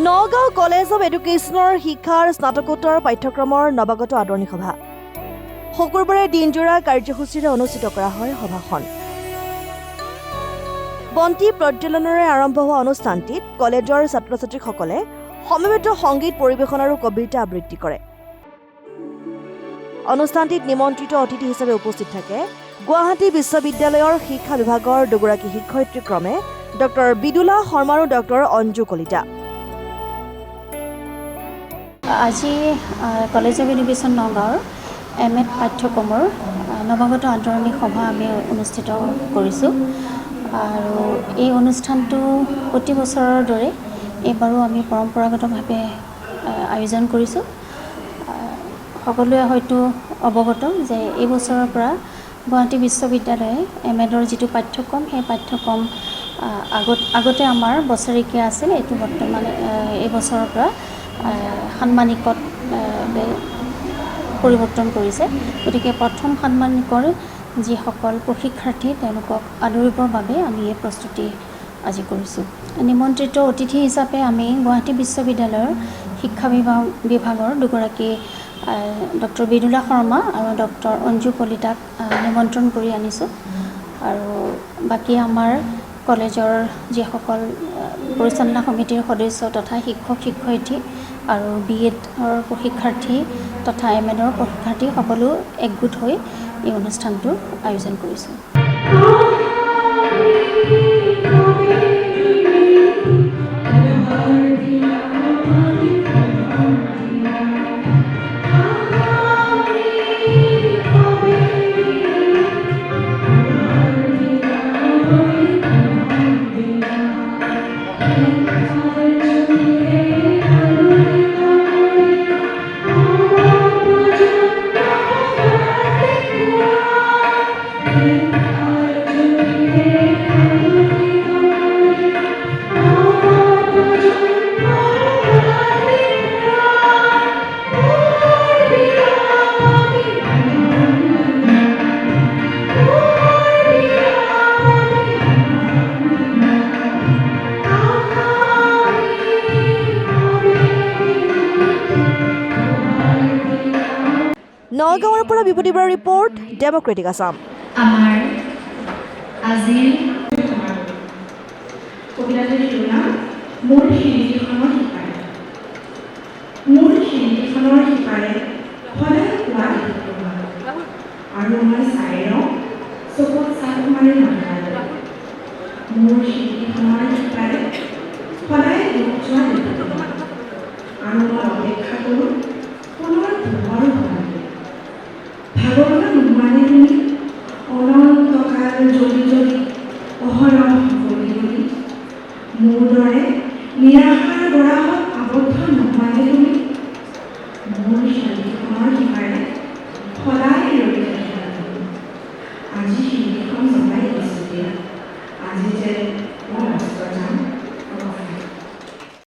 Nagaon college of এডুকেশ্যনৰ শিক্ষাৰ স্নাতকোত্তৰ পাঠ্যক্ৰমৰ নৱাগত আদৰণি সভা শুকুৰবাৰে দিনজোৰা কাৰ্যসূচীৰে অনুষ্ঠিত কৰা হয় সভাখন। বন্তি প্ৰজ্বলনেৰে আৰম্ভ হোৱা অনুষ্ঠানটিত কলেজৰ ছাত্ৰ ছাত্ৰীসকলে সমবেত সংগীত পৰিৱেশন আৰু কবিতা আবৃত্তি কৰে। অনুষ্ঠানটিত নিমন্ত্ৰিত অতিথি হিচাপে উপস্থিত থাকে গুৱাহাটী বিশ্ববিদ্যালয়ৰ শিক্ষা বিভাগৰ দুগৰাকী শিক্ষয়িত্ৰী ক্ৰমে ডক্টৰ বিদুলা শৰ্মা আৰু ডক্টৰ অঞ্জু কলিতা। আজি কলেজ অৱ এডুকেশ্যন নগাঁৱৰ এম.এড পাঠ্যক্ৰমৰ নৱাগত আদৰণি সভা আমি অনুষ্ঠিত কৰিছোঁ আৰু এই অনুষ্ঠানটো প্ৰতি বছৰৰ দৰে এইবাৰো আমি পৰম্পৰাগতভাৱে আয়োজন কৰিছোঁ। সকলোৱে হয়তো অৱগত যে এই বছৰৰ পৰা গুৱাহাটী বিশ্ববিদ্যালয়ে এম.এডৰ যিটো পাঠ্যক্ৰম সেই পাঠ্যক্ৰম আগতে আমাৰ বছৰেকীয়া আছিল, এইটো বৰ্তমান এই বছৰৰ পৰা সান্মানিকত পৰিৱৰ্তন কৰিছে। গতিকে প্ৰথম সান্মানিকৰ যিসকল প্ৰশিক্ষাৰ্থী তেওঁলোকক আদৰিবৰ বাবে আমি এই প্ৰস্তুতি আজি কৰিছোঁ। নিমন্ত্ৰিত অতিথি হিচাপে আমি গুৱাহাটী বিশ্ববিদ্যালয়ৰ শিক্ষা বিভাগৰ দুগৰাকী ডক্টৰ বিদুলা শৰ্মা আৰু ডক্টৰ অঞ্জু কলিতাক নিমন্ত্ৰণ কৰি আনিছোঁ আৰু বাকী আমাৰ কলেজৰ যিসকল পৰিচালনা সমিতিৰ সদস্য তথা শিক্ষক শিক্ষয়িত্ৰী আৰু বি.এডৰ প্ৰশিক্ষাৰ্থী তথা এম.এডৰ প্ৰশিক্ষাৰ্থী সকলো একগোট হৈ এই অনুষ্ঠানটো আয়োজন কৰিছোঁ। নগাঁৱৰ পৰা বিভূতিবাৰ ৰিপৰ্ট, ডেমক্ৰেটিক আছাম। আমাৰ আজিৰ কবিতাটিৰ শিৰোনাম মোৰ খিৰিকীখনৰ সিপাৰে। মোৰ খিৰিকীখনৰ সিপাৰে সদায় পুৱা দেখিবা আৰু মই চাই ৰওঁ চকুত চাপ মাৰি নাথাকে। মোৰ খিৰিকীখনৰ সিপাৰে সদায় ডুব যোৱা দেখিবা আৰু মই অপেক্ষা কৰোঁ পুনৰ পোহৰ হোৱালৈ। ভাগৱত নোহোৱানে তুমি অনন্তকাল জ্বলি জ্বলি অহৰহ গলি গলি মোৰ দৰে নিৰাশাৰ গৰাহত আবদ্ধ নোহোৱানে তুমি মোৰ খিৰিকীখনৰ সিপাৰে সদায় ৰৈ থাকিবা। আজি খিৰিকীখন জ্বলাই দিছোঁ দিয়া, আজি যে মই